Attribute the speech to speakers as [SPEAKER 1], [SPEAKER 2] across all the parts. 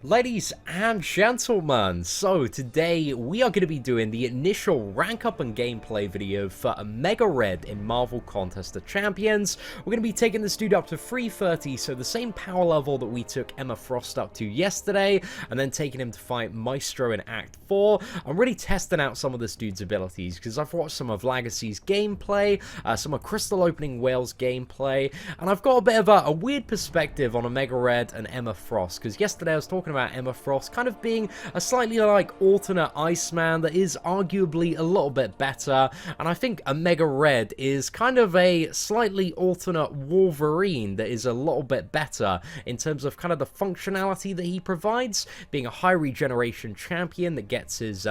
[SPEAKER 1] Ladies and gentlemen, so today we are going to be doing the initial rank up and gameplay video for a Mega Red in Marvel Contest of Champions. We're going to be taking this dude up to 330, so the same power level that we took Emma Frost up to yesterday, and then taking him to fight Maestro in Act 4. I'm really testing out some of this dude's abilities, because I've watched some of Legacy's gameplay, some of Crystal Opening Whale's gameplay, and I've got a bit of a weird perspective on a Mega Red and Emma Frost, because yesterday I was talking about Emma Frost kind of being a slightly like alternate Iceman that is arguably a little bit better, and I think a Mega Red is kind of a slightly alternate Wolverine that is a little bit better in terms of kind of the functionality that he provides, being a high regeneration champion that gets his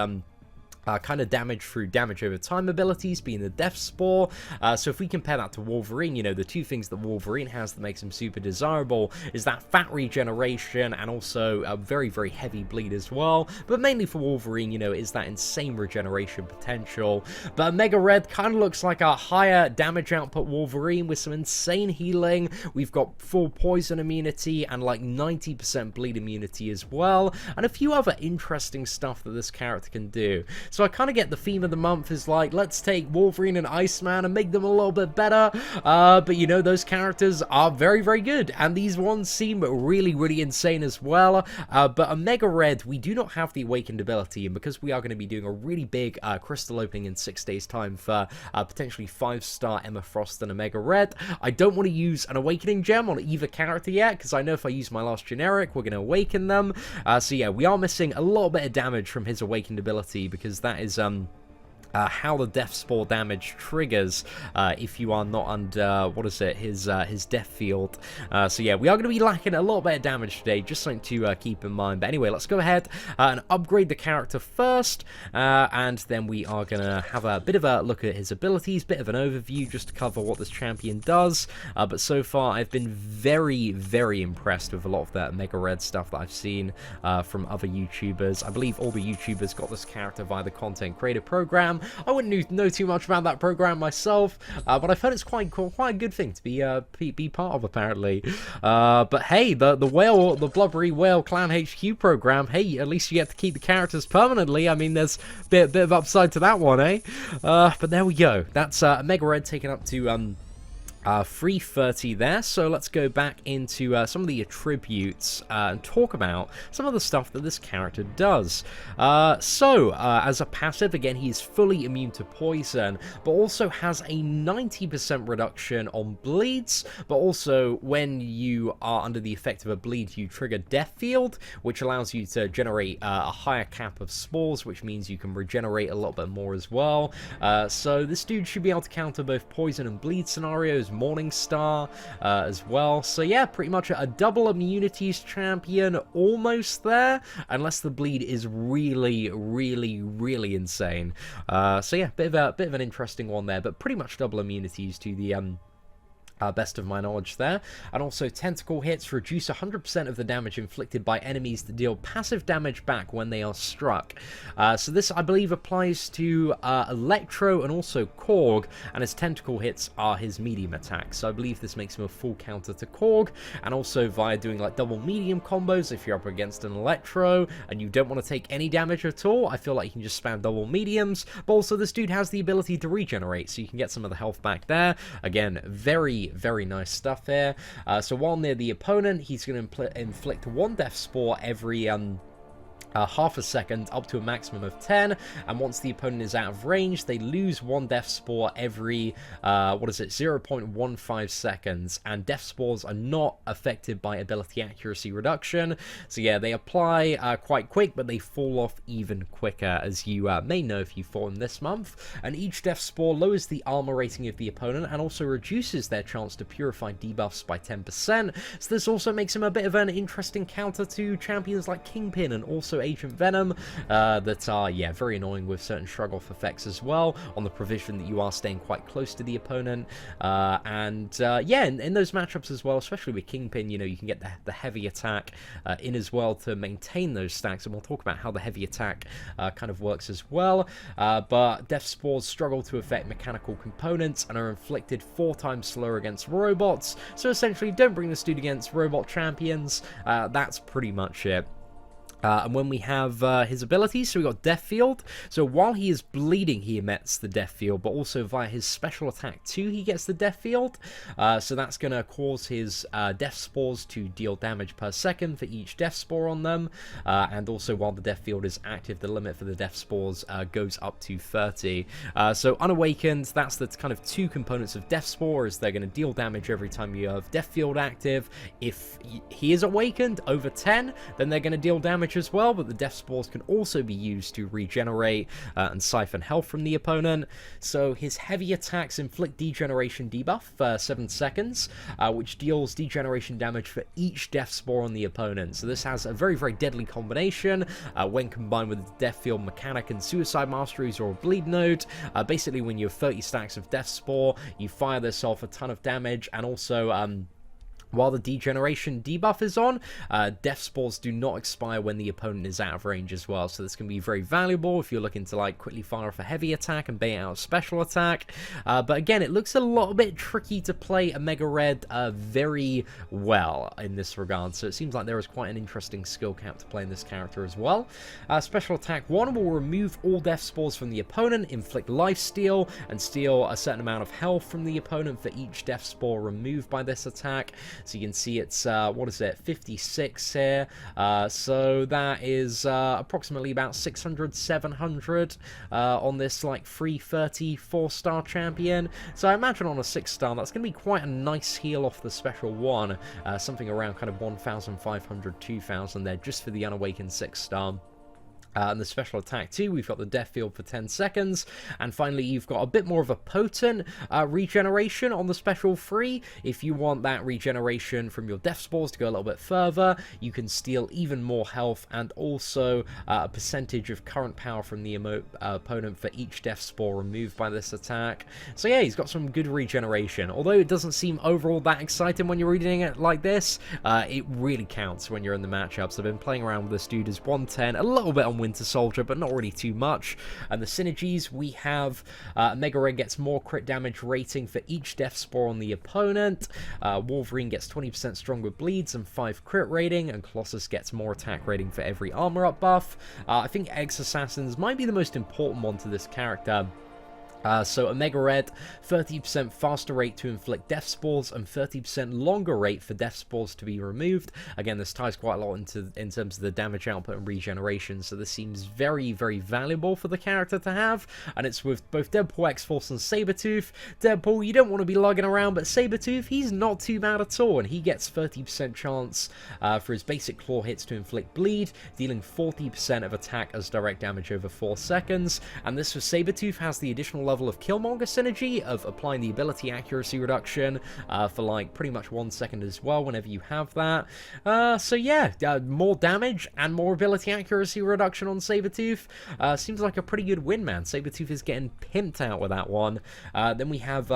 [SPEAKER 1] kind of damage through damage over time abilities, being the Death Spore. So if we compare that to Wolverine, you know, the two things that Wolverine has that makes him super desirable is that fat regeneration and also a very, very heavy bleed as well. But mainly for Wolverine, you know, is that insane regeneration potential. But Mega Red kind of looks like a higher damage output Wolverine with some insane healing. We've got full poison immunity and like 90% bleed immunity as well, and a few other interesting stuff that this character can do. So I kind of get the theme of the month is like, let's take Wolverine and Iceman and make them a little bit better. But you know, those characters are very, very good. And these ones seem really, really insane as well. But a Mega Red, we do not have the Awakened ability. And because we are going to be doing a really big crystal opening in 6 days time for potentially 5-star Emma Frost and a Mega Red, I don't want to use an Awakening gem on either character yet, because I know if I use my last generic, we're going to awaken them. So yeah, we are missing a little bit of damage from his Awakened ability, because that is how the Death Spore damage triggers if you are not under, what is it, his death field. So yeah, we are going to be lacking a little bit of damage today, just something to keep in mind. But anyway, let's go ahead and upgrade the character first, and then we are going to have a bit of a look at his abilities, bit of an overview just to cover what this champion does. But so far, I've been very, very impressed with a lot of the Mega Red stuff that I've seen from other YouTubers. I believe all the YouTubers got this character via the Content Creator Program. I wouldn't know too much about that program myself, but I've heard it's quite cool, quite a good thing to be part of, apparently. But hey, the Blubbery Whale Clan HQ program, hey, at least you get to keep the characters permanently. I mean, there's a bit of upside to that one, eh? But there we go. That's Mega Red taken up to 330 there. So let's go back into some of the attributes and talk about some of the stuff that this character does. As a passive, again, he's fully immune to poison, but also has a 90% reduction on bleeds. But also, when you are under the effect of a bleed, you trigger Death Field, which allows you to generate a higher cap of spores, which means you can regenerate a little bit more as well. So this dude should be able to counter both poison and bleed scenarios, Morningstar as well. So yeah, pretty much a double immunities champion, almost there, unless the bleed is really, really, really insane. So yeah, bit of an interesting one there, but pretty much double immunities to the best of my knowledge there. And also, tentacle hits reduce 100% of the damage inflicted by enemies that deal passive damage back when they are struck. So this, I believe, applies to Electro and also Korg, and his tentacle hits are his medium attacks. So I believe this makes him a full counter to Korg, and also via doing like double medium combos if you're up against an Electro and you don't want to take any damage at all. I feel like you can just spam double mediums, but also this dude has the ability to regenerate, so you can get some of the health back there. Again, very, very nice stuff here. So while near the opponent, he's going to inflict 1 Death Spore every half a second up to a maximum of 10, and once the opponent is out of range, they lose 1 Death Spore every 0.15 seconds, and Death Spores are not affected by ability accuracy reduction. So yeah, they apply quite quick, but they fall off even quicker, as you may know if you fought in this month. And each Death Spore lowers the armor rating of the opponent and also reduces their chance to purify debuffs by 10%. So this also makes him a bit of an interesting counter to champions like Kingpin and also Agent Venom that are, yeah, very annoying with certain shrug-off effects as well, on the provision that you are staying quite close to the opponent. Yeah, in those matchups as well, especially with Kingpin, you know, you can get the heavy attack in as well to maintain those stacks, and we'll talk about how the heavy attack kind of works as well. But Death Spores struggle to affect mechanical components and are inflicted 4 times slower against robots, so essentially don't bring this dude against robot champions. That's pretty much it. And when we have his abilities, so we got Death Field. So while he is bleeding, he emits the Death Field, but also via his special attack 2, he gets the Death Field. So that's going to cause his Death Spores to deal damage per second for each Death Spore on them. And also while the Death Field is active, the limit for the Death Spores goes up to 30. So Unawakened, that's the kind of 2 components of Death Spore, is they're going to deal damage every time you have Death Field active. If he is awakened over 10, then they're going to deal damage as well, but the Death Spores can also be used to regenerate and siphon health from the opponent. So his heavy attacks inflict degeneration debuff for 7 seconds, which deals degeneration damage for each Death Spore on the opponent. So this has a very, very deadly combination when combined with the Death Field mechanic and Suicide Masteries or a Bleed Node. Basically, when you have 30 stacks of Death Spore, you fire this off a ton of damage, and also while the degeneration debuff is on, Death Spores do not expire when the opponent is out of range as well, so this can be very valuable if you're looking to like quickly fire off a heavy attack and bait out a special attack. But again, it looks a little bit tricky to play Omega Red very well in this regard, so it seems like there is quite an interesting skill cap to play in this character as well. Special attack 1 will remove all Death Spores from the opponent, inflict lifesteal, and steal a certain amount of health from the opponent for each Death Spore removed by this attack. So you can see it's, what is it, 56 here, so that is approximately about 600, 700 on this like free 30 4-star champion. So I imagine on a 6-star that's going to be quite a nice heal off the special 1, something around kind of 1,500, 2,000 there just for the Unawakened 6-star. And the special attack 2, we've got the Death Field for 10 seconds, and finally you've got a bit more of a potent regeneration on the special 3. If you want that regeneration from your Death Spores to go a little bit further, you can steal even more health and also a percentage of current power from the opponent for each Death Spore removed by this attack. So yeah, he's got some good regeneration. Although it doesn't seem overall that exciting when you're reading it like this, it really counts when you're in the matchups. I've been playing around with this dude as 110, a little bit on Winter Soldier, but not really too much. And the synergies, we have Mega Red gets more crit damage rating for each Death Spore on the opponent. Wolverine gets 20% stronger bleeds and 5 crit rating, and Colossus gets more attack rating for every armor up buff. I think Ex-Assassins might be the most important one to this character. So Omega Red, 30% faster rate to inflict Death Spores and 30% longer rate for Death Spores to be removed. Again, this ties quite a lot in terms of the damage output and regeneration, so this seems very, very valuable for the character to have, and it's with both Deadpool, X-Force, and Sabretooth. Deadpool, you don't want to be lugging around, but Sabretooth, he's not too bad at all, and he gets 30% chance for his basic claw hits to inflict bleed, dealing 40% of attack as direct damage over 4 seconds, and this for Sabretooth has the additional level of Killmonger synergy of applying the ability accuracy reduction for like pretty much 1 second as well whenever you have that. So yeah, more damage and more ability accuracy reduction on Sabretooth. Seems like a pretty good win, man. Sabretooth is getting pimped out with that one. Then we have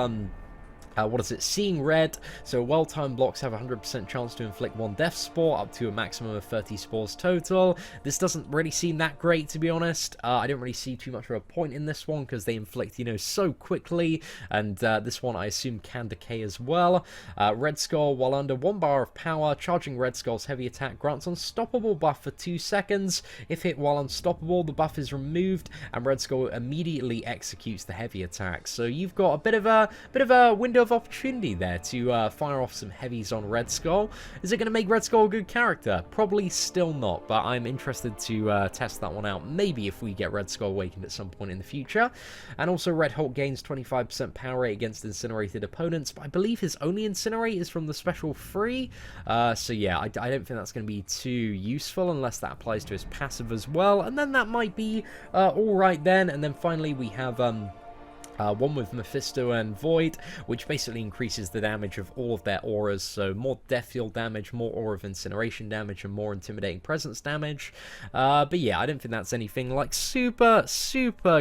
[SPEAKER 1] what is it? Seeing Red. So well-timed blocks have a 100% chance to inflict 1 Death Spore, up to a maximum of 30 spores total. This doesn't really seem that great, to be honest. I don't really see too much of a point in this one, because they inflict, you know, so quickly, and this one I assume can decay as well. Red Skull, while under 1 bar of power, charging Red Skull's heavy attack grants unstoppable buff for 2 seconds. If hit while unstoppable, the buff is removed, and Red Skull immediately executes the heavy attack. So you've got a bit of a window of opportunity there to fire off some heavies on Red Skull. Is it going to make Red Skull a good character? Probably still not, but I'm interested to test that one out, maybe if we get Red Skull awakened at some point in the future. And also Red Hulk gains 25% power rate against incinerated opponents, but I believe his only incinerate is from the special 3, so yeah, I don't think that's going to be too useful unless that applies to his passive as well, and then that might be alright then. And then finally we have one with Mephisto and Void, which basically increases the damage of all of their auras, so more Death Field damage, more Aura of Incineration damage, and more Intimidating Presence damage. But yeah, I don't think that's anything like super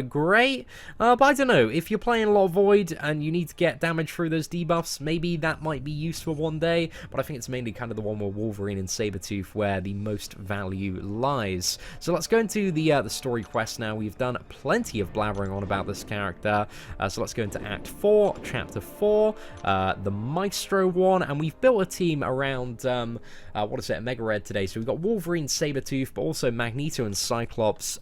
[SPEAKER 1] great, but I don't know, if you're playing a lot of Void and you need to get damage through those debuffs, maybe that might be useful one day, but I think it's mainly kind of the one with Wolverine and Sabretooth where the most value lies. So let's go into the story quest now. We've done plenty of blabbering on about this character. So let's go into Act 4, Chapter 4, the Maestro one, and we've built a team around, what is it, a Mega Red today. So we've got Wolverine, Sabretooth, but also Magneto and Cyclops.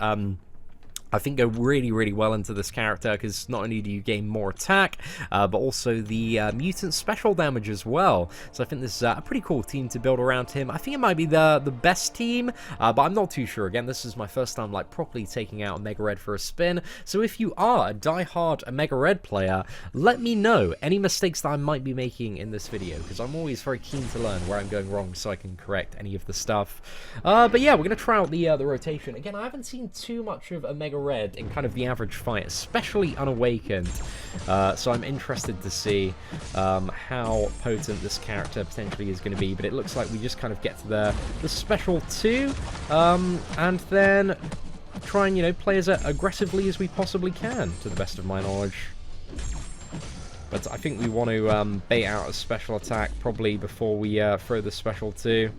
[SPEAKER 1] I think go really, really well into this character, because not only do you gain more attack, but also the mutant special damage as well. So I think this is a pretty cool team to build around him. I think it might be the best team, but I'm not too sure. Again, this is my first time like properly taking out a Mega Red for a spin. So if you are a die-hard Mega Red player, let me know any mistakes that I might be making in this video, because I'm always very keen to learn where I'm going wrong so I can correct any of the stuff. But yeah, we're going to try out the rotation. Again, I haven't seen too much of a Mega Red in kind of the average fight, especially unawakened, so I'm interested to see how potent this character potentially is going to be. But it looks like we just kind of get to the special 2 and then try and, you know, play as aggressively as we possibly can, to the best of my knowledge. But I think we want to bait out a special attack probably before we throw the special 2,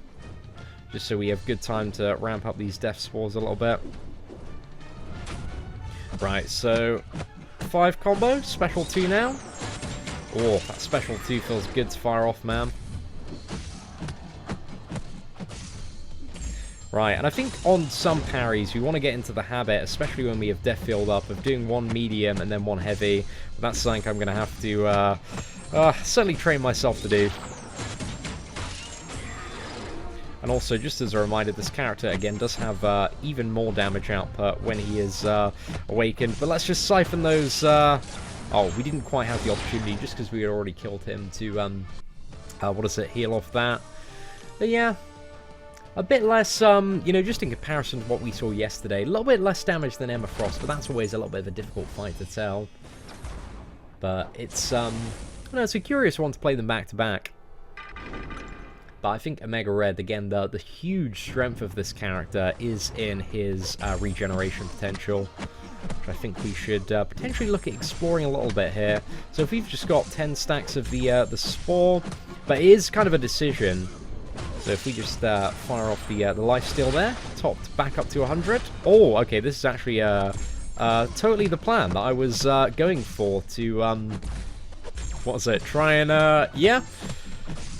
[SPEAKER 1] just so we have good time to ramp up these death spores a little bit. Right, so 5 combo, special 2 now. Oh, that special 2 feels good to fire off, man. Right, and I think on some parries, we want to get into the habit, especially when we have Death Field up, of doing 1 medium and then 1 heavy. But that's something I'm going to have to certainly train myself to do. And also, just as a reminder, this character, again, does have even more damage output when he is awakened. But let's just siphon those... oh, we didn't quite have the opportunity, just because we had already killed him, to, what is it, heal off that. But yeah, a bit less, you know, just in comparison to what we saw yesterday. A little bit less damage than Emma Frost, but that's always a little bit of a difficult fight to tell. But it's, you know, it's a curious one to play them back-to-back. But I think Omega Red, again, the huge strength of this character is in his regeneration potential, which I think we should potentially look at exploring a little bit here. So if we've just got 10 stacks of the Spore, but it is kind of a decision. So if we just fire off the lifesteal there, topped back up to 100. Oh, okay, this is actually totally the plan that I was going for to, what was it, try and, yeah.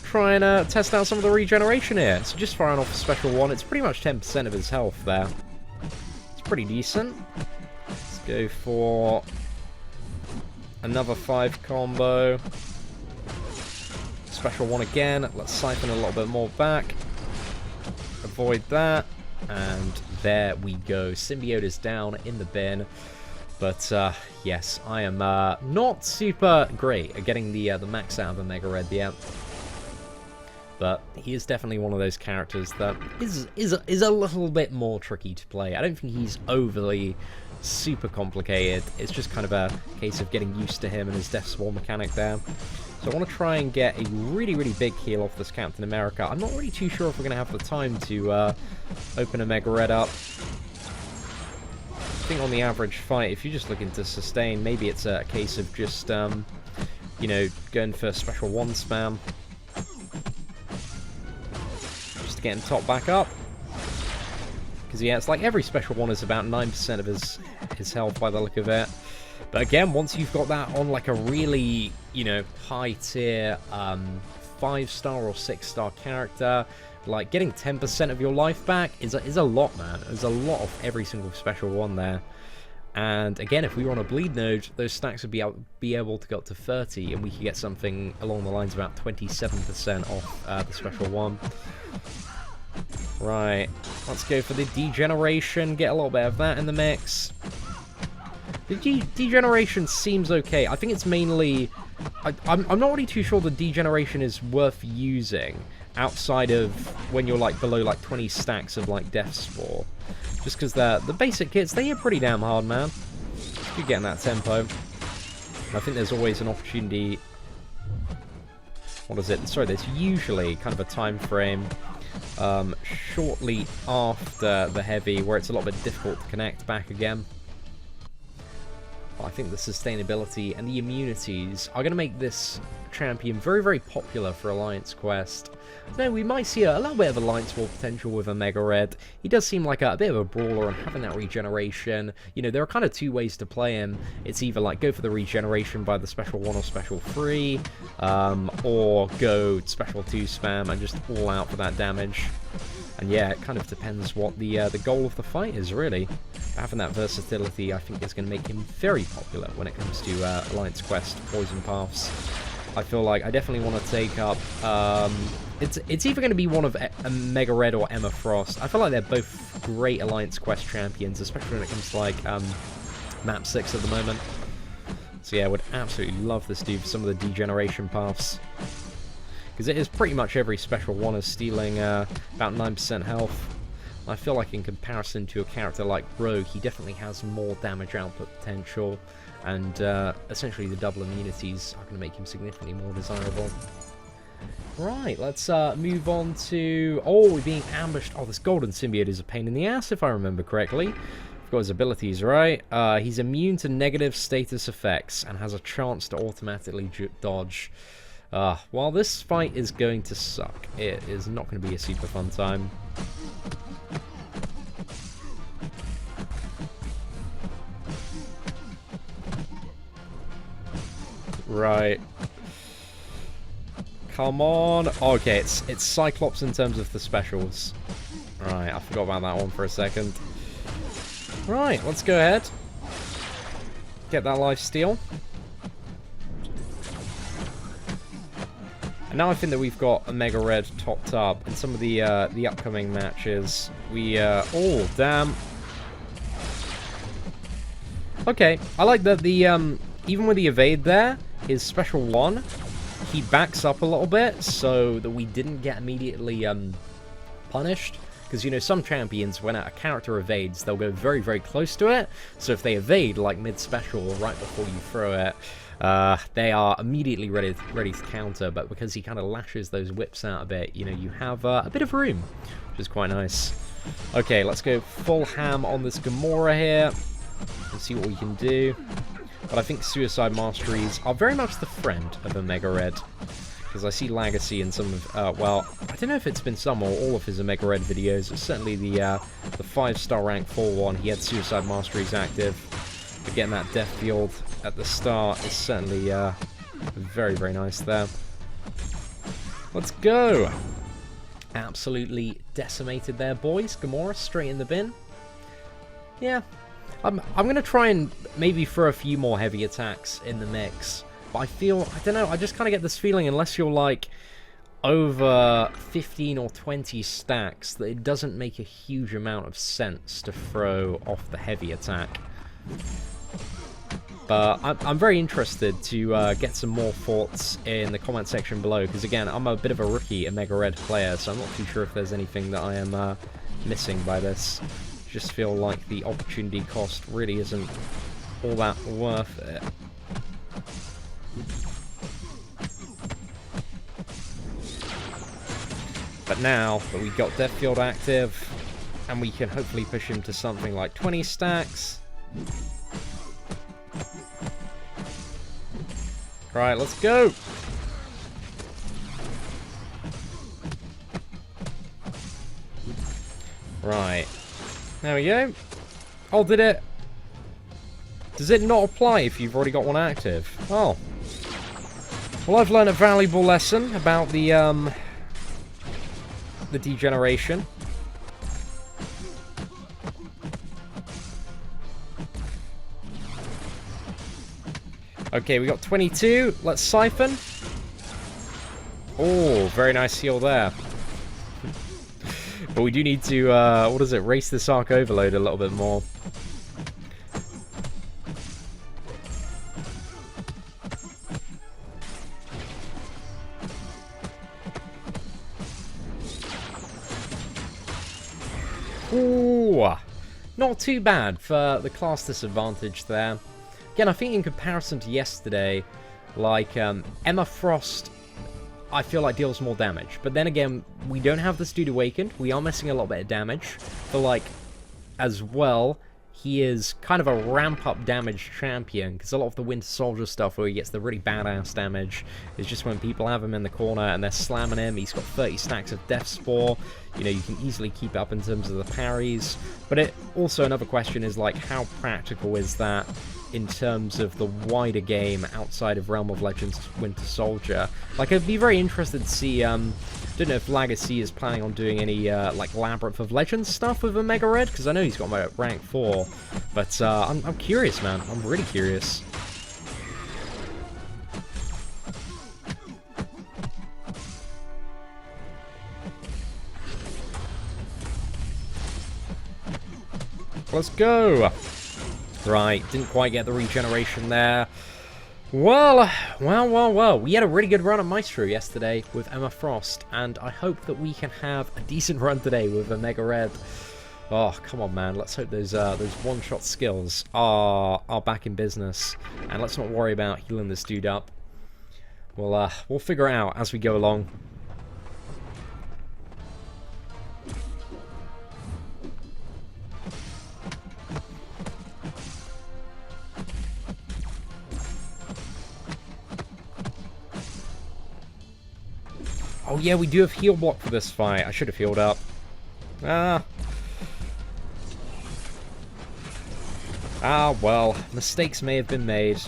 [SPEAKER 1] Try and test out some of the regeneration here. So just firing off a special 1, it's pretty much 10% of his health there. It's pretty decent. Let's go for another 5 combo. Special 1 again. Let's siphon a little bit more back. Avoid that. And there we go. Symbiote is down in the bin. But yes, I am not super great at getting the max out of a Mega Red yet. But he is definitely one of those characters that is a little bit more tricky to play. I don't think he's overly super complicated. It's just kind of a case of getting used to him and his Death Spore mechanic there. So I want to try and get a really, really big heal off this Captain America. I'm not really too sure if we're going to have the time to open a Mega Red up. I think on the average fight, if you're just looking to sustain, maybe it's a case of just, you know, going for special 1 spam. Getting top back up, because yeah, it's like every special 1 is about 9% of his health by the look of it. But again, once you've got that on like a really, you know, high tier 5-star or 6-star character, like getting 10% of your life back is a lot, man. There's a lot of every single special 1 there. And again, if we were on a bleed node, those stacks would be able to go up to 30, and we could get something along the lines of about 27% off the special 1. Right, let's go for the degeneration, get a little bit of that in the mix. The degeneration seems okay. I think it's mainly... I'm not really too sure the degeneration is worth using outside of when you're like below like 20 stacks of like Death Spore. Just because the basic kits, they hit pretty damn hard, man. You're getting that tempo. And I think there's always an opportunity... What is it? Sorry, there's usually kind of a time frame shortly after the heavy where it's a little bit difficult to connect back again. Well, I think the sustainability and the immunities are going to make this champion, very, very popular for Alliance Quest. No, we might see a little bit of Alliance War potential with a Mega Red. He does seem like a bit of a brawler and having that regeneration. You know, there are kind of two ways to play him. It's either like go for the regeneration by the Special 1 or Special 3, or go Special 2 spam and just all out for that damage. And yeah, it kind of depends what the goal of the fight is, really. Having that versatility, I think, is going to make him very popular when it comes to Alliance Quest Poison Paths. I feel like I definitely want to take up... It's either going to be one of a Mega Red or Emma Frost. I feel like they're both great Alliance Quest champions, especially when it comes to, like, Map 6 at the moment. So yeah, I would absolutely love this dude for some of the degeneration paths. Because it is pretty much every Special 1 is stealing about 9% health. I feel like in comparison to a character like Rogue, he definitely has more damage output potential, and essentially the double immunities are going to make him significantly more desirable. Right, let's move on to... Oh, we're being ambushed. Oh, this Golden Symbiote is a pain in the ass, if I remember correctly. I've got his abilities, right? He's immune to negative status effects and has a chance to automatically dodge. While this fight is going to suck, it is not going to be a super fun time. Right. Come on. Okay, it's Cyclops in terms of the specials. Right, I forgot about that one for a second. Right, let's go ahead. Get that lifesteal. And now I think that we've got a Mega Red topped up in some of the upcoming matches. We oh damn. Okay, I like that the even with the evade there, his Special 1, he backs up a little bit so that we didn't get immediately punished. Because, you know, some champions, when a character evades, they'll go very, very close to it. So if they evade, like mid-special or right before you throw it, they are immediately ready to counter. But because he kind of lashes those whips out a bit, you know, you have a bit of room, which is quite nice. Okay, let's go full ham on this Gamora here and see what we can do. But I think Suicide Masteries are very much the friend of a Mega Red. Because I see Legacy in some of, well, I don't know if it's been some or all of his Omega Red videos. It's certainly the 5-star rank 4-1. He had Suicide Masteries active. But getting that Death Field at the start is certainly very, very nice there. Let's go! Absolutely decimated there, boys. Gamora straight in the bin. Yeah. I'm going to try and maybe throw a few more heavy attacks in the mix. But I feel, I don't know, I just kind of get this feeling, unless you're like over 15 or 20 stacks, that it doesn't make a huge amount of sense to throw off the heavy attack. But I'm very interested to get some more thoughts in the comment section below, because again, I'm a bit of a rookie Omega Red player, so I'm not too sure if there's anything that I am missing by this. Just feel like the opportunity cost really isn't all that worth it. But now that we've got Death Field active, and we can hopefully push him to something like 20 stacks. Right, let's go! Right. There we go. Oh, did it? Does it not apply if you've already got one active? Oh. Well, I've learned a valuable lesson about the degeneration. Okay, we got 22. Let's siphon. Oh, very nice heal there. But we do need to, what is it, race this Arc Overload a little bit more. Ooh, not too bad for the class disadvantage there. Again, I think in comparison to yesterday, like Emma Frost, I feel like deals more damage. But then again, we don't have this dude awakened. We are missing a little bit of damage. But like, as well, he is kind of a ramp-up damage champion, because a lot of the Winter Soldier stuff where he gets the really badass damage is just when people have him in the corner and they're slamming him. He's got 30 stacks of Death Spore. You know, you can easily keep up in terms of the parries. But it also, another question is, like, how practical is that in terms of the wider game outside of Realm of Legends Winter Soldier? Like, I'd be very interested to see, don't know if Legacy is planning on doing any, like, Labyrinth of Legends stuff with Omega Red, because I know he's got my rank 4, but, I'm curious, man. I'm really curious. Let's go! Right, didn't quite get the regeneration there. Well. We had a really good run at Maestro yesterday with Emma Frost, and I hope that we can have a decent run today with Omega Red. Oh, come on, man. Let's hope those one-shot skills are back in business, and let's not worry about healing this dude up. We'll figure it out as we go along. Oh yeah, we do have heal block for this fight. I should have healed up. Well, mistakes may have been made.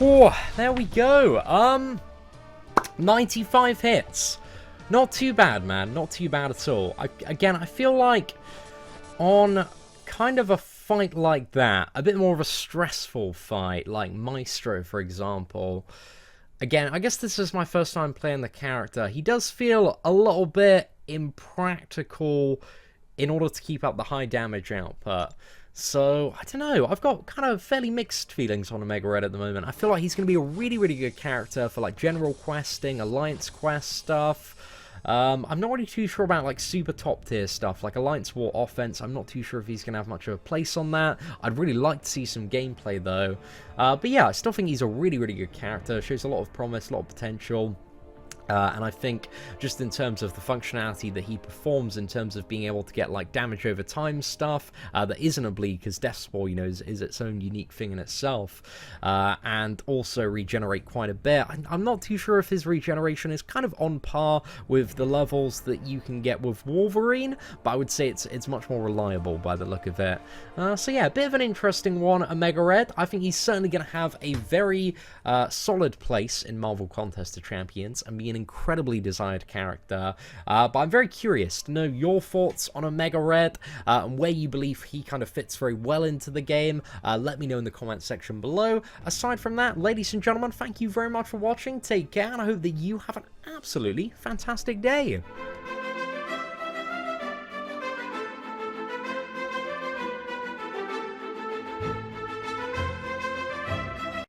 [SPEAKER 1] Oh, there we go. 95 hits. Not too bad, man. Not too bad at all. Again, I feel like on kind of a fight like that, a bit more of a stressful fight, like Maestro, for example. Again, I guess this is my first time playing the character. He does feel a little bit impractical in order to keep up the high damage output. So, I don't know, I've got kind of fairly mixed feelings on Omega Red at the moment. I feel like he's going to be a really, really good character for, like, general questing, Alliance quest stuff. I'm not really too sure about, like, super top tier stuff, like Alliance War Offense. I'm not too sure if he's going to have much of a place on that. I'd really like to see some gameplay, though. But yeah, I still think he's a really, really good character. Shows a lot of promise, a lot of potential. And I think just in terms of the functionality that he performs, in terms of being able to get like damage over time stuff that isn't a bleed, because Death Spore, you know, is its own unique thing in itself, and also regenerate quite a bit. I'm not too sure if his regeneration is kind of on par with the levels that you can get with Wolverine, but I would say it's much more reliable by the look of it. So yeah, a bit of an interesting one, Omega Red. I think he's certainly going to have a very solid place in Marvel Contest of Champions and be an incredibly desired character, but I'm very curious to know your thoughts on Omega Red and where you believe he kind of fits very well into the game. Let me know in the comments section below. Aside from that, ladies and gentlemen, thank you very much for watching. Take care, and I hope that you have an absolutely fantastic day.